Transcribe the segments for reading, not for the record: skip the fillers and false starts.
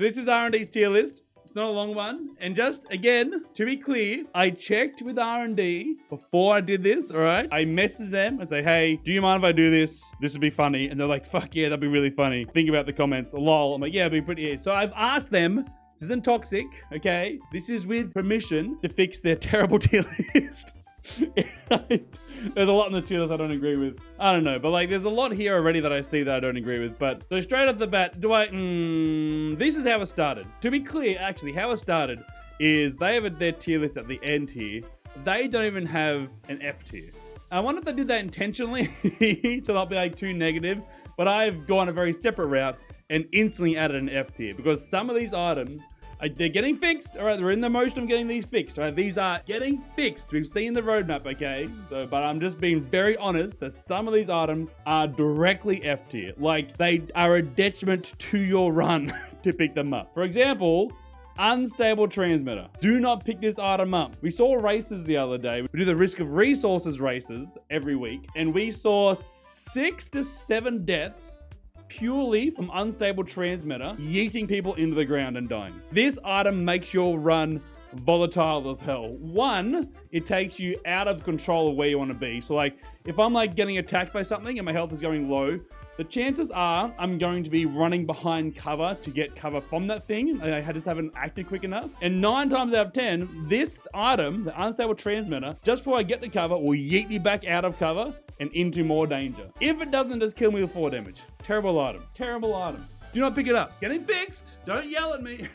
This is R&D's tier list. It's not a long one. And just, again, to be clear, I checked with R&D before I did this, all right? I messaged them and say, hey, do you mind if I do this? This would be funny. And they're like, fuck yeah, that'd be really funny. Think about the comments. Lol. I'm like, yeah, it'd be pretty. So I've asked them, this isn't toxic, okay? This is with permission to fix their terrible tier list. There's a lot in the tier list I don't agree with. I don't know, but like there's a lot here already that I see that I don't agree with. But so straight off the bat, this is how it started. To be clear, actually, how it started is they have their tier list at the end here. They don't even have an F tier. I wonder if they did that intentionally to not be like too negative, but I've gone a very separate route and instantly added an F tier because some of these items, they're getting fixed, all right? They're in the motion of getting these fixed, all right? These are getting fixed. We've seen the roadmap, okay? So, but I'm just being very honest that some of these items are directly F tier. Like, they are a detriment to your run to pick them up. For example, unstable transmitter. Do not pick this item up. We saw races the other day. We do the risk of resources races every week, and we saw 6 to 7 deaths purely from unstable transmitter, yeeting people into the ground and dying. This item makes your run volatile as hell. One, it takes you out of control of where you want to be. So like, if I'm like getting attacked by something and my health is going low, the chances are I'm going to be running behind cover to get cover from that thing. I just haven't acted quick enough. And 9 times out of 10, this item, the unstable transmitter, just before I get the cover, will yeet me back out of cover and into more danger. If it doesn't, just kill me with 4 damage. Terrible item. Terrible item. Do not pick it up. Getting fixed. Don't yell at me.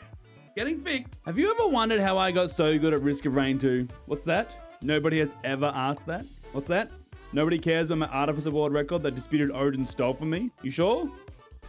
Getting fixed. Have you ever wondered how I got so good at Risk of Rain 2? What's that? Nobody has ever asked that. What's that? Nobody cares about my Artificer World record that Disputed Odin stole from me? You sure?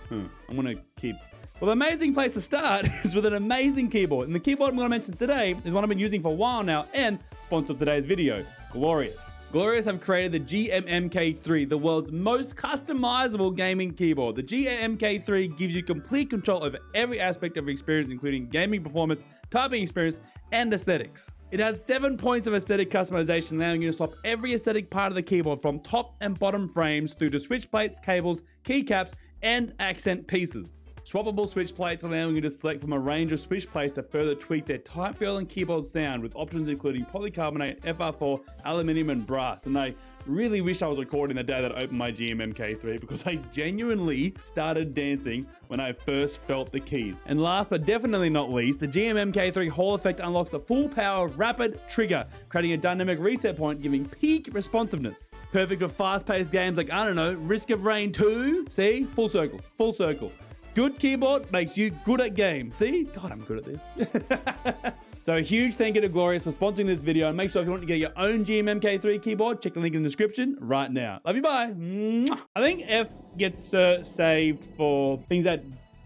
I'm gonna keep... Well, the amazing place to start is with an amazing keyboard. And the keyboard I'm gonna mention today is one I've been using for a while now and sponsored today's video, Glorious. Glorious have created the GMMK3, the world's most customizable gaming keyboard. The GMMK3 gives you complete control over every aspect of your experience, including gaming performance, typing experience, and aesthetics. It has 7 points of aesthetic customization, allowing you to swap every aesthetic part of the keyboard from top and bottom frames through to switch plates, cables, keycaps, and accent pieces. Swappable switch plates allowing you to select from a range of switch plates to further tweak their type feel and keyboard sound with options including polycarbonate, FR4, aluminium, and brass. And I really wish I was recording the day that I opened my GMMK3 because I genuinely started dancing when I first felt the keys. And last but definitely not least, the GMMK3 Hall effect unlocks the full power of rapid trigger, creating a dynamic reset point giving peak responsiveness. Perfect for fast-paced games like, I don't know, Risk of Rain 2. See? Full circle. Full circle. Good keyboard makes you good at games. See? God, I'm good at this. So a huge thank you to Glorious for sponsoring this video. And make sure if you want to get your own GMMK3 keyboard, check the link in the description right now. Love you, bye. Mwah. I think F gets saved for things that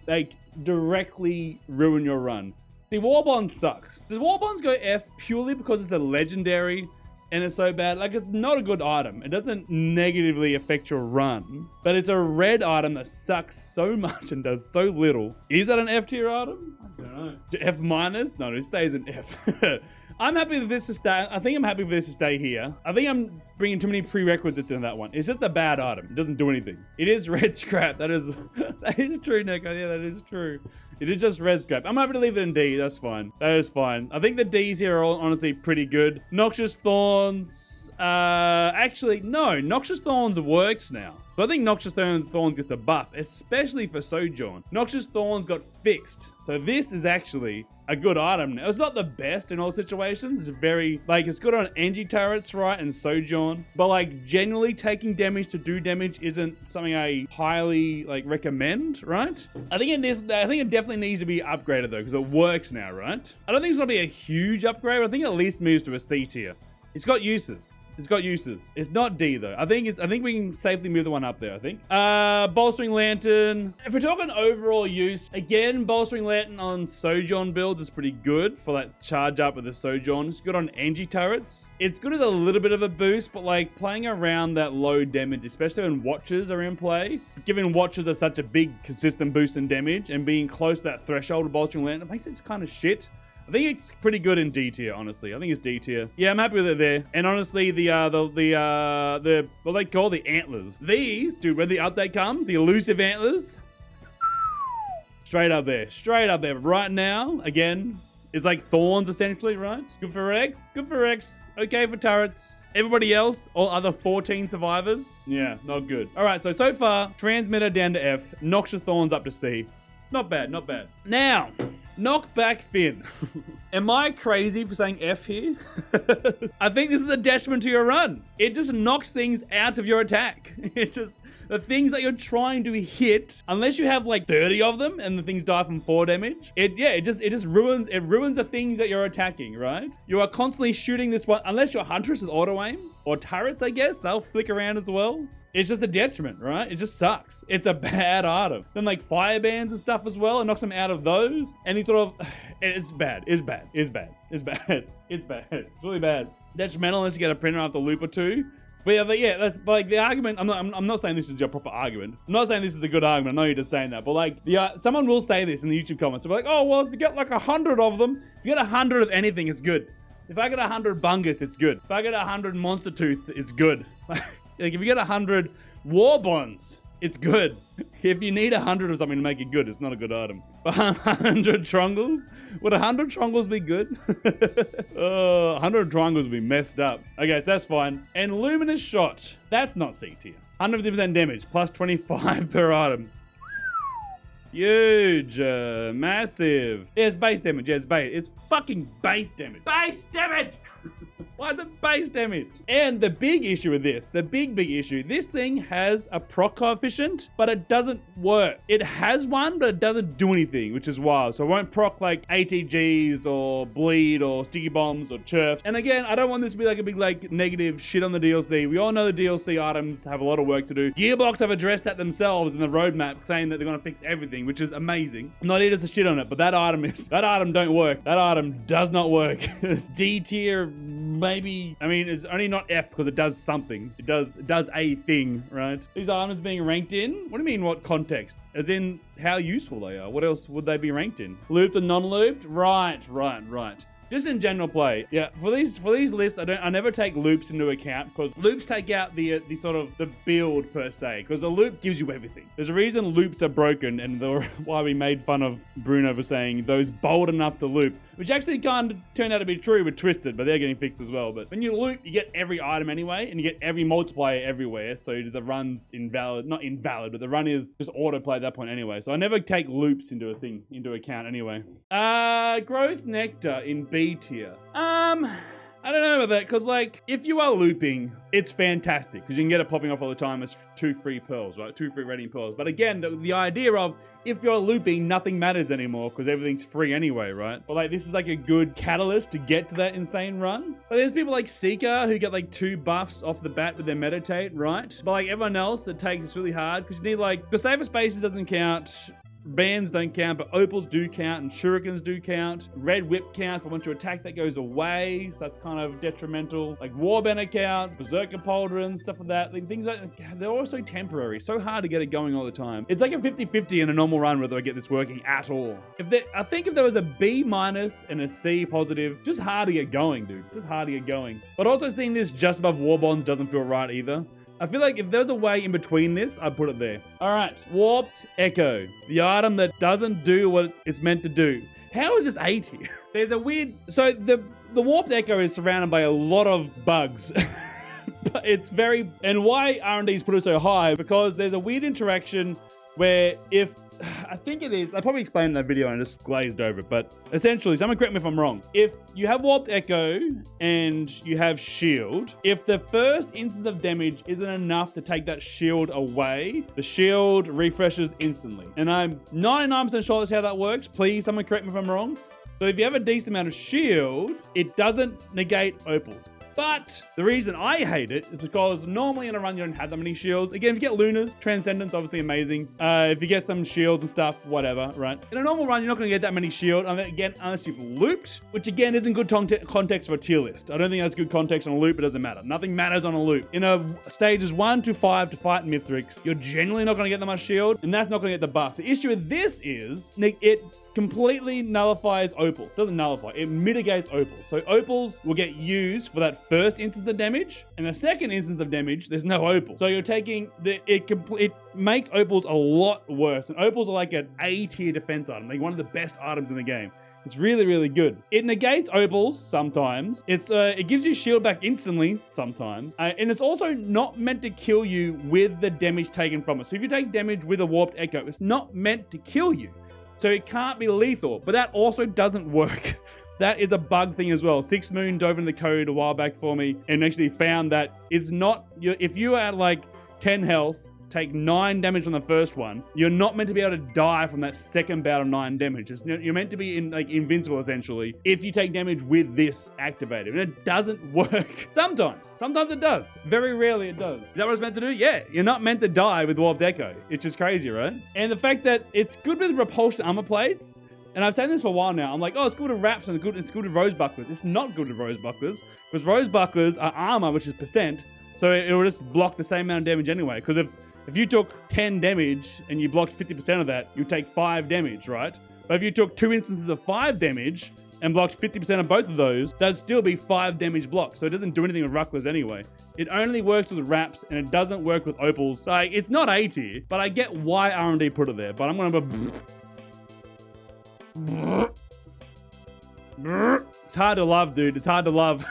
like directly ruin your run. See, Warbond sucks. Does Warbonds go F purely because it's a legendary and it's so bad? Like, it's not a good item. It doesn't negatively affect your run, but it's a red item that sucks so much and does so little. Is that an F tier item? I don't know. F minus? No, it stays in F. I'm happy for this to stay. I think I'm happy for this to stay here. I think I'm bringing too many prerequisites in that one. It's just a bad item. It doesn't do anything. It is red scrap. That is true, Neko. Yeah, that is true. It is just red scrap. I'm happy to leave it in D. That's fine. That is fine. I think the Ds here are all honestly pretty good. Noxious Thorns. Actually, no. Noxious Thorns works now. So I think Noxious Thorns gets a buff, especially for Sojourn. Noxious Thorns got fixed. So this is actually a good item now. It's not the best in all situations. It's very, like, it's good on NG turrets, right, and Sojourn. But, like, generally taking damage to do damage isn't something I highly, like, recommend, right? I think it definitely needs to be upgraded, though, because it works now, right? I don't think it's going to be a huge upgrade, but I think it at least moves to a C tier. It's got uses. It's got uses. It's not D though. I think we can safely move the one up there, I think. Bolstering Lantern. If we're talking overall use, again, Bolstering Lantern on Sojourn builds is pretty good for that charge up with the Sojourn. It's good on NG turrets. It's good as a little bit of a boost, but like playing around that low damage, especially when Watchers are in play, given Watchers are such a big consistent boost in damage and being close to that threshold of Bolstering Lantern, it makes it kind of shit. I think it's pretty good in D tier, honestly. I think it's D tier. Yeah, I'm happy with it there. And honestly, what they call the antlers. These, dude, when the update comes, the elusive antlers, Straight up there. Straight up there. But right now, again, it's like thorns essentially, right? Good for Rex. Good for Rex. Okay for turrets. Everybody else, all other 14 survivors, yeah, not good. All right, so far, transmitter down to F, noxious thorns up to C. Not bad, not bad. Now, knockback Finn. Am I crazy for saying F here? I think this is a detriment to your run. It just knocks things out of your attack. It just, the things that you're trying to hit, unless you have like 30 of them and the things die from 4 damage, it just ruins the things that you're attacking, right? You are constantly shooting this one, unless you're Huntress with auto aim, or turrets, I guess, they'll flick around as well. It's just a detriment, right? It just sucks. It's a bad item. Then like fire bands and stuff as well, it knocks them out of those. And he sort of, it's bad, it's bad, it's bad, it's bad, it's bad, it's really bad. Detrimental unless you get a printer after a loop or 2. But yeah, that's like the argument. I'm not saying this is your proper argument. I'm not saying this is a good argument. I know you're just saying that. But like, someone will say this in the YouTube comments. They'll be like, oh, well, if you get like 100 of them, if you get 100 of anything, it's good. If I get 100 Bungus, it's good. If I get 100 Monster Tooth, it's good. Like if you get 100 War Bonds, it's good. If you need 100 of something to make it good, it's not a good item. But 100 Trongles? Would 100 Trongles be good? 100 Trongles would be messed up. Okay, so that's fine. And Luminous Shot. That's not C tier. 150% damage, plus 25 per item. Huge, massive. Yeah, it's base damage. Yeah, it's base. It's fucking base damage. Base damage! Why the base damage? And the big issue with this, the big issue, this thing has a proc coefficient, but it doesn't work. It has one, but it doesn't do anything, which is wild. So it won't proc like ATGs or bleed or sticky bombs or chirps. And again, I don't want this to be like a big like negative shit on the DLC. We all know the DLC items have a lot of work to do. Gearbox have addressed that themselves in the roadmap, saying that they're gonna fix everything, which is amazing. I'm not here to shit on it, but that item don't work. That item does not work. It's D tier, maybe. I mean, it's only not F because it does something. It does a thing, right? These items being ranked in? What do you mean, what context? As in how useful they are. What else would they be ranked in? Looped and non-looped? Right. Just in general play. Yeah, for these lists, I never take loops into account because loops take out the sort of the build per se, because the loop gives you everything. There's a reason loops are broken, and why we made fun of Bruno for saying those bold enough to loop, which actually kind of turned out to be true with Twisted, but they're getting fixed as well. But when you loop, you get every item anyway, and you get every multiplier everywhere, so the run's not invalid, but the run is just autoplay at that point anyway. So I never take loops into account anyway. Growth Nectar in B tier. I don't know about that, because like, if you are looping, it's fantastic, because you can get it popping off all the time as 2 free pearls, right? 2 free radiant pearls. But again, the idea of, if you're looping, nothing matters anymore, because everything's free anyway, right? But like, this is like a good catalyst to get to that insane run. But there's people like Seeker, who get like 2 buffs off the bat with their meditate, right? But like everyone else, it takes it's really hard, because you need like, the safer spaces doesn't count, bands don't count, but opals do count, and shurikens do count. Red whip counts, but once you attack, that goes away, so that's kind of detrimental. Like warbender counts, berserker pauldrons, stuff like that. Like things like, they're also temporary. So hard to get it going all the time. It's like a 50-50 in a normal run whether I get this working at all. I think if there was a B- and a C positive, just hard to get going, dude. It's just hard to get going. But also seeing this just above war bonds doesn't feel right either. I feel like if there's a way in between this, I'd put it there. All right, Warped Echo, the item that doesn't do what it's meant to do. How is this 80? There's a weird, so the Warped Echo is surrounded by a lot of bugs. But it's very, and why R&D's put it so high, because there's a weird interaction where if, I think it is, I probably explained in that video and I just glazed over it, but essentially, someone correct me if I'm wrong. If you have Warped Echo and you have Shield, if the first instance of damage isn't enough to take that shield away, the shield refreshes instantly. And I'm 99% sure that's how that works. Please, someone correct me if I'm wrong. So if you have a decent amount of shield, it doesn't negate opals. But the reason I hate it is because normally in a run you don't have that many shields. Again, if you get Lunas, Transcendence, obviously amazing. If you get some shields and stuff, whatever, right? In a normal run, you're not going to get that many shield, again, unless you've looped, which again isn't good context for a tier list. I don't think that's good context on a loop. It doesn't matter. Nothing matters on a loop. In a stages 1 to 5 to fight Mithrix, you're generally not going to get that much shield, and that's not going to get the buff. The issue with this is completely nullifies opals. Doesn't nullify, it mitigates opals. So opals will get used for that first instance of damage, and the second instance of damage, there's no opal. So you're taking it makes opals a lot worse. And opals are like an A tier defense item, like one of the best items in the game. It's really, really good. It negates opals sometimes. It gives you shield back instantly sometimes. And it's also not meant to kill you with the damage taken from it. So if you take damage with a warped echo, it's not meant to kill you. So it can't be lethal, but that also doesn't work. That is a bug thing as well. 6 Moon dove into the code a while back for me and actually found that it's not, if you are at like 10 health, take 9 damage on the first one, you're not meant to be able to die from that second bout of 9 damage. You're meant to be invincible essentially if you take damage with this activated, and it doesn't work. Sometimes it does. Very rarely it does. Is that what it's meant to do? Yeah, you're not meant to die with Warped Echo. It's just crazy, right? And the fact that it's good with repulsion armor plates, and I've said this for a while now, I'm like, oh, it's good with wraps and it's good with rose bucklers. It's not good with rose bucklers because rose bucklers are armor, which is percent, so it will just block the same amount of damage anyway. Because if you took 10 damage and you blocked 50% of that, you take 5 damage, right? But if you took 2 instances of 5 damage and blocked 50% of both of those, that'd still be 5 damage blocks. So it doesn't do anything with rucklers anyway. It only works with wraps and it doesn't work with opals. Like, it's not A tier, but I get why R&D put it there. But I'm gonna It's hard to love, dude. It's hard to love.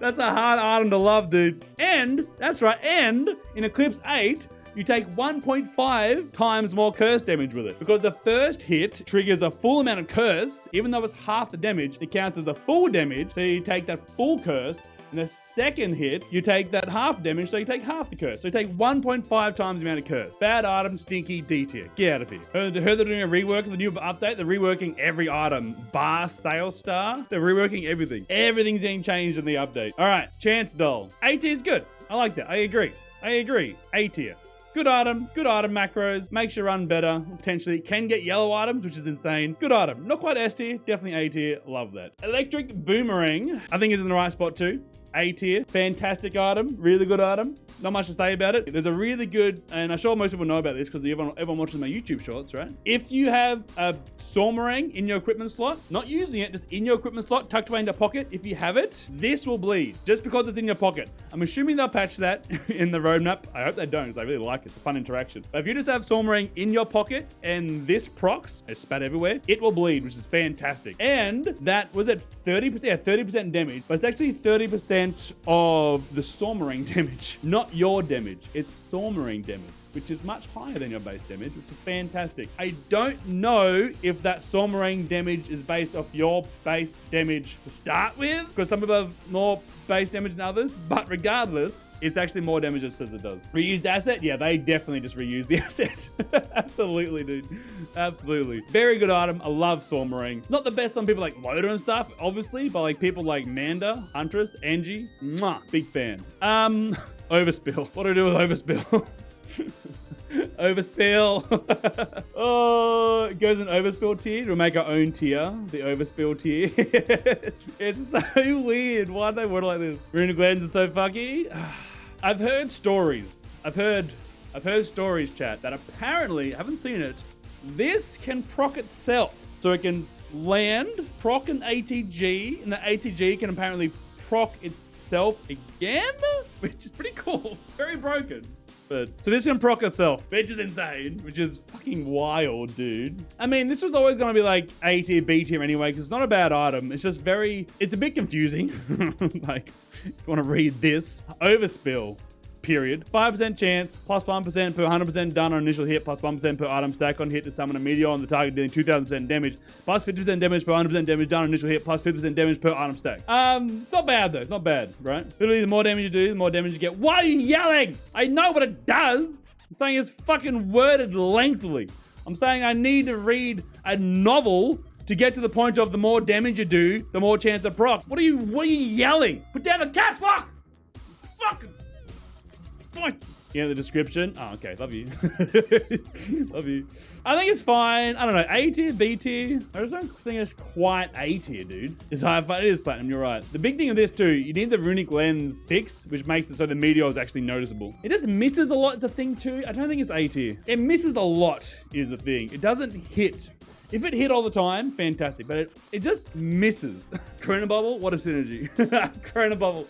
That's a hard item to love, dude. And, that's right, and in Eclipse 8, you take 1.5 times more curse damage with it. Because the first hit triggers a full amount of curse. Even though it's half the damage, it counts as the full damage. So you take that full curse. And the second hit, you take that half damage, so you take half the curse. So you take 1.5 times the amount of curse. Bad item, stinky, D tier. Get out of here. Heard they're doing a rework of the new update. They're reworking every item. Bar sales star. They're reworking everything. Everything's getting changed in the update. All right, Chance Doll. A tier is good. I like that. I agree. A tier. Good item macros, makes you run better, potentially. Can get yellow items, which is insane. Good item. Not quite S tier, definitely A tier. Love that. Electric Boomerang, I think is in the right spot too. A tier. Fantastic item. Really good item. Not much to say about it. There's a really good, and I'm sure most people know about this because everyone watches my YouTube shorts, right? If you have a Sormarang in your equipment slot, not using it, just in your equipment slot, tucked away in your pocket, if you have it, this will bleed just because it's in your pocket. I'm assuming they'll patch that in the roadmap. I hope they don't because I really like it. It's a fun interaction. But if you just have Sormarang in your pocket and this procs, it's spat everywhere, it will bleed, which is fantastic. And that was at 30%, yeah, 30% damage, but it's actually 30% of the Sormarang damage, not your damage. It's Sormarang damage, which is much higher than your base damage, which is fantastic. I don't know if that Sormarang damage is based off your base damage to start with, because some people have more base damage than others, but regardless, it's actually more damage than it does. Reused asset? Yeah, they definitely just reused the asset. Absolutely, dude. Absolutely. Very good item. I love Sormarang. Not the best on people like Loader and stuff, obviously, but like people like Manda, Huntress, Angie, mwah, big fan. Overspill. What do I do with overspill? Overspill. Oh, it goes in overspill tier. We'll make our own tier, the overspill tier. It's so weird. Why do they word it like this? Rune Glens are so fucky. I've heard stories. I've heard stories, chat, that apparently, I haven't seen it, this can proc itself. So it can land, proc an ATG, and the ATG can apparently proc itself again, which is pretty cool. Very broken. But so this can proc itself, which is insane, which is fucking wild, dude. I mean, this was always going to be like A tier, B tier anyway, because it's not a bad item. It's just it's a bit confusing. Like, if you want to read this, overspill, period. 5% chance, plus 1% per 100% done on initial hit, plus 1% per item stack on hit to summon a meteor on the target dealing 2000% damage, plus 50% damage per 100% damage done on initial hit, plus 50% damage per item stack. It's not bad though, it's not bad, right? Literally, the more damage you do, the more damage you get. Why are you yelling? I know what it does. I'm saying it's fucking worded lengthily. I'm saying I need to read a novel to get to the point of the more damage you do, the more chance of proc. What are you yelling? Put down the caps lock! Fucking Yeah, the description. Oh, okay. Love you. Love you. I think it's fine. I don't know. A tier, B tier. I just don't think it's quite A tier, dude. It's high, but it is platinum. You're right. The big thing of this too, you need the runic lens fix, which makes it so the meteor is actually noticeable. It just misses a lot. It's a thing too. I don't think it's A tier. It misses a lot is the thing. It doesn't hit. If it hit all the time, fantastic. But it just misses. Corona Bubble, what a synergy. Corona Bubble.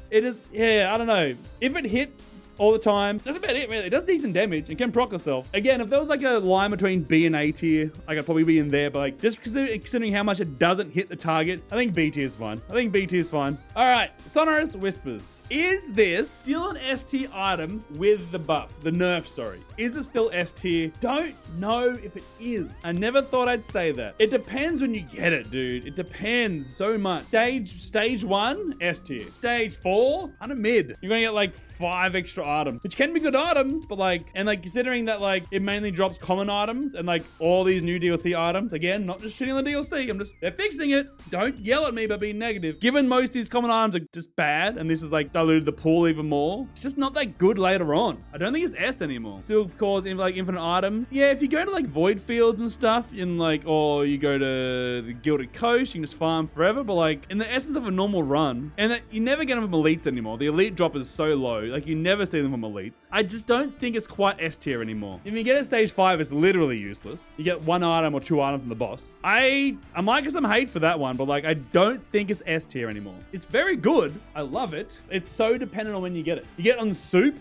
It is, yeah, I don't know. If it hit all the time, that's about it, really. It does decent damage and can proc itself. Again, if there was like a line between B and A tier, I could probably be in there, but like just considering how much it doesn't hit the target, I think B tier is fine. I think B tier is fine. All right, Sonorous Whispers. Is this still an S tier item with the buff? The nerf, sorry. Is it still S tier? Don't know if it is. I never thought I'd say that. It depends when you get it, dude. It depends so much. Stage 1, S tier. Stage 4, kind of mid. You're gonna get like 5 extra items, which can be good items, but like, and like considering that like it mainly drops common items and like all these new DLC items, again, not just shitting on the DLC, they're fixing it. Don't yell at me by being negative. Given most of these common items are just bad, and this is like diluted the pool even more, it's just not that good later on. I don't think it's S anymore. Still cause like infinite items. Yeah, if you go to like void fields and stuff in like, or you go to the Gilded Coast, you can just farm forever, but like in the essence of a normal run, and that you never get them from elites anymore. The elite drop is so low, like you never see them from elites. I just don't think it's quite S tier anymore. If you get it stage 5, it's literally useless. You get 1 item or 2 items from the boss. I might get some hate for that one, but like I don't think it's S tier anymore. It's very good. I love it. It's so dependent on when you get it. You get it on soup,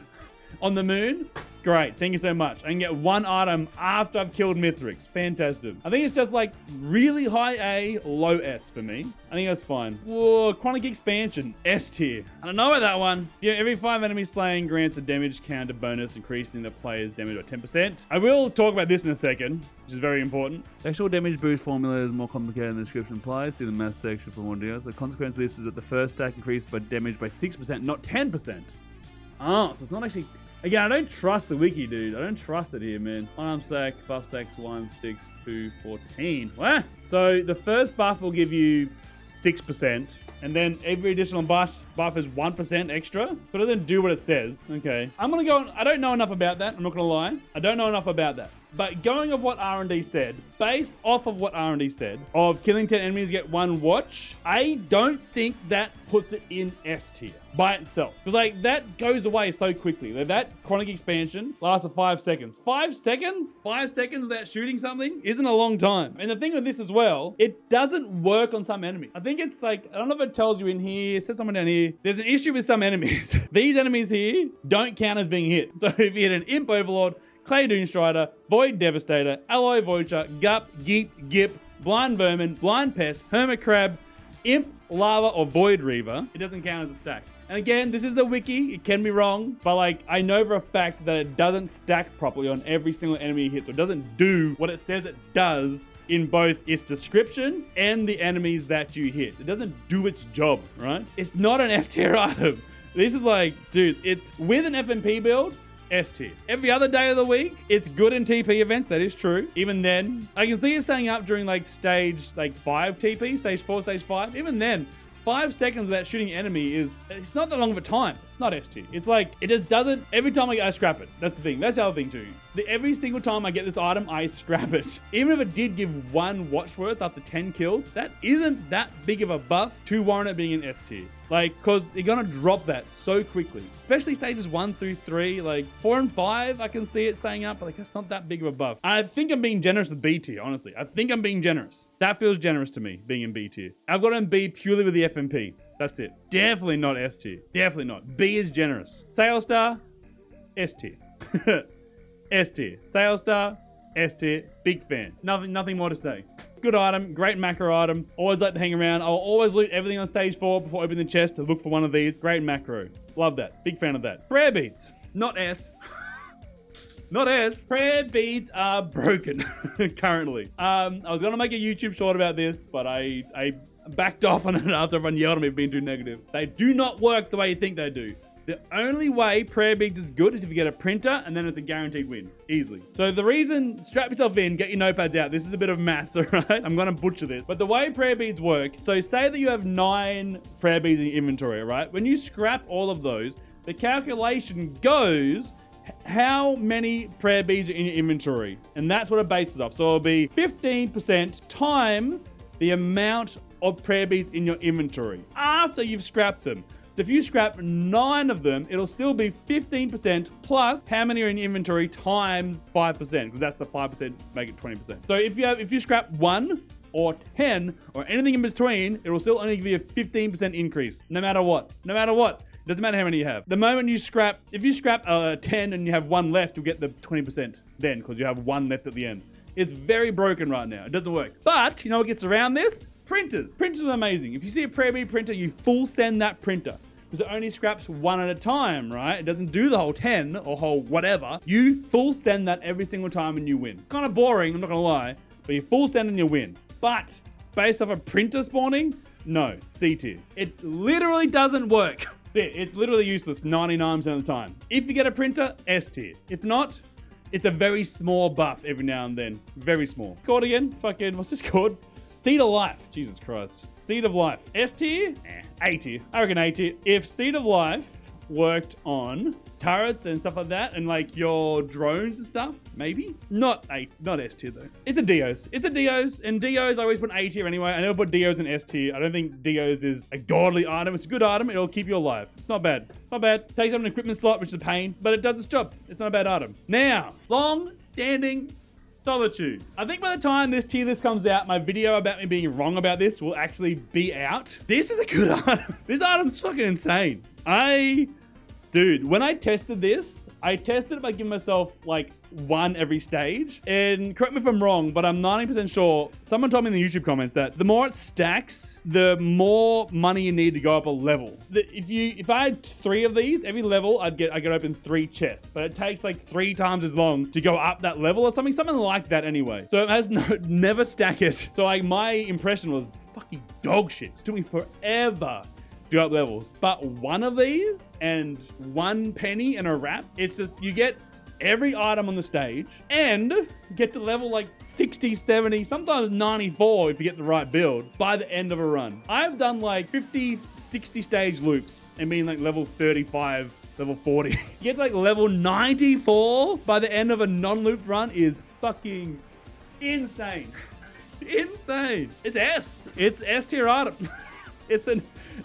on the moon. Great, thank you so much. I can get 1 item after I've killed Mithrix. Fantastic. I think it's just like really high A, low S for me. I think that's fine. Whoa, Chronic Expansion, S tier. I don't know about that one. Yeah, every 5 enemies slain grants a damage counter bonus, increasing the player's damage by 10%. I will talk about this in a second, which is very important. The actual damage boost formula is more complicated than the description implies. See the math section for more details. The consequence of this is that the first stack increased by damage by 6%, not 10%. Oh, so it's not actually... Again, I don't trust the wiki, dude. I don't trust it here, man. 1 arm stack, buff stacks 1, 6, 2, 14. What? So the first buff will give you 6%, and then every additional buff is 1% extra, but it doesn't do what it says. Okay. I'm gonna go on, I don't know enough about that. I'm not gonna lie. I don't know enough about that. But going off what R&D said, based off of what R&D said, of killing 10 enemies get 1 watch, I don't think that puts it in S tier by itself. Because like that goes away so quickly. Like, that chronic expansion lasts for 5 seconds. 5 seconds? 5 seconds without shooting something isn't a long time. And the thing with this as well, it doesn't work on some enemies. I think it's like, I don't know if it tells you in here, it says somewhere down here, there's an issue with some enemies. These enemies here don't count as being hit. So if you hit an Imp Overlord, Clay Doomstrider, Void Devastator, Alloy Voyager, Gup, Geep, Gip, Blind Vermin, Blind Pest, Hermit Crab, Imp, Lava, or Void Reaver, it doesn't count as a stack. And again, this is the wiki, it can be wrong, but like, I know for a fact that it doesn't stack properly on every single enemy you hit, so it doesn't do what it says it does in both its description and the enemies that you hit. It doesn't do its job, right? It's not an S tier item. This is like, dude, it's with an FMP build, S tier. Every other day of the week, it's good in TP events. That is true. Even then, I can see it staying up during like stage 5 TP, stage 4, stage 5. Even then, 5 seconds without shooting enemy it's not that long of a time. It's not S tier. It's like, it just doesn't, every time I scrap it. That's the thing. That's the other thing too. Every single time I get this item, I scrap it. Even if it did give 1 watch worth after 10 kills, that isn't that big of a buff to warrant it being an S tier. Like, cause you're gonna drop that so quickly. Especially stages 1 through 3, like 4 and 5, I can see it staying up, but like that's not that big of a buff. I think I'm being generous with B tier, honestly. I think I'm being generous. That feels generous to me, being in B tier. I've got it in B purely with the FMP. That's it. Definitely not S tier. Definitely not. B is generous. Sales star, S tier. S tier. Sales star, S tier. Big fan. Nothing more to say. Good item, great macro item. Always like to hang around. I'll always loot everything on stage 4 before opening the chest to look for one of these. Great macro. Love that. Big fan of that. Prayer beads. Not S. Not S. Prayer beads are broken currently. I was going to make a YouTube short about this, but I backed off on it after everyone yelled at me for being too negative. They do not work the way you think they do. The only way prayer beads is good is if you get a printer, and then it's a guaranteed win, easily. So the reason, strap yourself in, get your notepads out. This is a bit of maths, all right? I'm gonna butcher this. But the way prayer beads work, so say that you have 9 prayer beads in your inventory, right? When you scrap all of those, the calculation goes how many prayer beads are in your inventory. And that's what it bases off. So it'll be 15% times the amount of prayer beads in your inventory after you've scrapped them. So if you scrap 9 of them, it'll still be 15% plus how many are in your inventory times 5%, because that's the 5% make it 20%. So if you scrap 1 or 10 or anything in between, it will still only give you a 15% increase, no matter what. No matter what. It doesn't matter how many you have. The moment you scrap, if you scrap 10 and you have 1 left, you'll get the 20% then, because you have 1 left at the end. It's very broken right now. It doesn't work. But you know what gets around this? Printers. Printers are amazing. If you see a prayer bead printer, you full send that printer, because it only scraps 1 at a time, right? It doesn't do the whole 10 or whole whatever. You full send that every single time and you win. Kind of boring, I'm not gonna lie, but you full send and you win. But based off a printer spawning, no, C tier. It literally doesn't work. It's literally useless 99% of the time. If you get a printer, S tier. If not, it's a very small buff every now and then. Very small. Called again? Fucking, what's this called? Seed of Life. Jesus Christ. Seed of Life. S tier? A tier. I reckon A tier. If Seed of Life worked on turrets and stuff like that, and like your drones and stuff, maybe. Not S tier though. It's a Dios. It's a Dios, and Dios I always put A tier anyway. I never put Dios in S tier. I don't think Dios is a godly item. It's a good item. It'll keep you alive. It's not bad. Not bad. Takes up an equipment slot, which is a pain, but it does its job. It's not a bad item. Now, long-standing Solitude. I think by the time this tier list comes out, my video about me being wrong about this will actually be out. This is a good item. This item's fucking insane. Dude, when I tested this, I tested it by giving myself like 1 every stage. And correct me if I'm wrong, but I'm 90% sure. Someone told me in the YouTube comments that the more it stacks, the more money you need to go up a level. If I had 3 of these, every level I could open 3 chests, but it takes like 3 times as long to go up that level or something like that anyway. So it has never stack it. So like my impression was fucking dog shit. It took me forever to go up levels. But 1 of these and 1 penny and a wrap, it's just, you get every item on the stage and get to level like 60, 70, sometimes 94 if you get the right build by the end of a run. I've done like 50, 60 stage loops and been like level 35, level 40. You get to like level 94 by the end of a non-loop run is fucking insane. Insane. It's S. It's S tier item.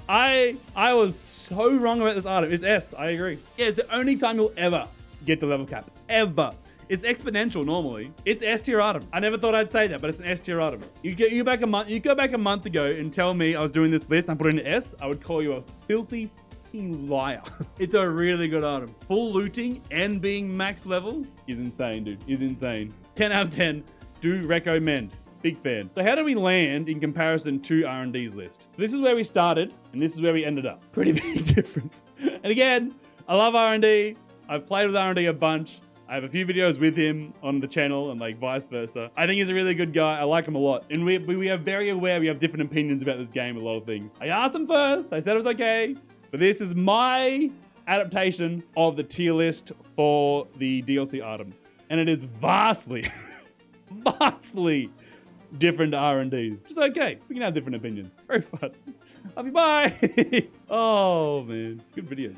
I was so wrong about this item. It's S. I agree. Yeah, it's the only time you'll ever get to level cap. Ever. It's exponential normally. It's S tier item. I never thought I'd say that, but it's an S tier item. You go back a month ago and tell me I was doing this list and I put it in S, I would call you a filthy liar. It's a really good item. Full looting and being max level is insane, dude. Is insane. 10 out of 10. Do recommend. Big fan. So how do we land in comparison to R&D's list? This is where we started and this is where we ended up. Pretty big difference. And again, I love R&D. I've played with R&D a bunch. I have a few videos with him on the channel and like vice versa. I think he's a really good guy. I like him a lot. And we are very aware we have different opinions about this game, a lot of things. I asked him first. They said it was okay. But this is my adaptation of the tier list for the DLC items. And it is vastly different to R&D's. It's okay. We can have different opinions. Very fun. Love you. Bye. Oh, man. Good video.